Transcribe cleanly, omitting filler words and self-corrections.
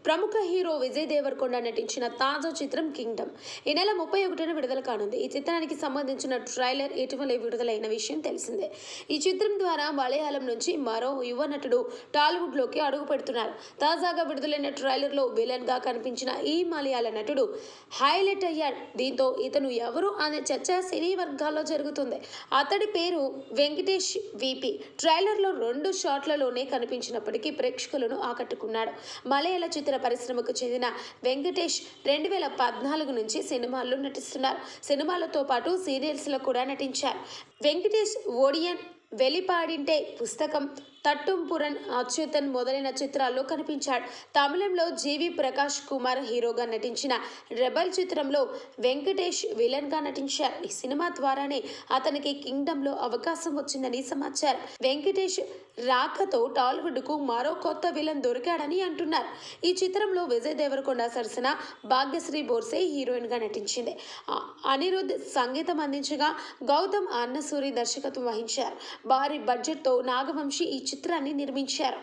ప్రముఖ హీరో విజయ్ దేవరకొండ నటించిన తాజా చిత్రం కింగ్డమ్ ఈ నెల 31న విడుదల కానుంది. ఈ చిత్రానికి సంబంధించిన ట్రైలర్ ఇటీవలే విడుదలైన విషయం తెలిసిందే. ఈ చిత్రం ద్వారా మలయాళం నుంచి మరో యువ నటుడు టాలీవుడ్ లోకి అడుగు పెడుతున్నారు. తాజాగా విడుదలైన ట్రైలర్ లో విలన్ గా కనిపించిన ఈ మలయాళ నటుడు హైలైట్ అయ్యాడు. దీంతో ఇతను ఎవరు అనే చర్చ సినీ వర్గాల్లో జరుగుతుంది. అతడి పేరు వెంకటేష్ విపి. ట్రైలర్ లో 2 షాట్లలోనే కనిపించినప్పటికీ ప్రేక్షకులను ఆకట్టుకున్నాడు. మలయాళ చిత్ర పరిశ్రమకు చెందిన వెంకటేష్ 2014 నుంచి సినిమాల్లో నటిస్తున్నారు. సినిమాలతో పాటు సీరియల్స్ లో కూడా నటించారు. వెంకటేష్ ఒడియన్ వెలిపాడింటే పుస్తకం, తట్టుంపురన్, అచ్యుతన్ మొదలైన చిత్రాల్లో కనిపించాడు. తమిళంలో జీవి ప్రకాష్ కుమార్ హీరోగా నటించిన రెబల్ చిత్రంలో వెంకటేష్ విలన్ గా నటించారు. ఈ సినిమా ద్వారానే అతనికి కింగ్డమ్ లో అవకాశం వచ్చిందని సమాచారం. వెంకటేష్ రాకతో టాలీవుడ్ కు మరో కొత్త విలన్ దొరికాడని అంటున్నారు. ఈ చిత్రంలో విజయ్ దేవరకొండ సరసన భాగ్యశ్రీ బోర్సే హీరోయిన్ గా నటించింది. అనిరుద్ సంగీతం అందించగా గౌతమ్ అన్నసూరి దర్శకత్వం వహించారు. భారీ బడ్జెట్ తో నాగవంశీ ఈ చిత్రాన్ని నిర్మించారు.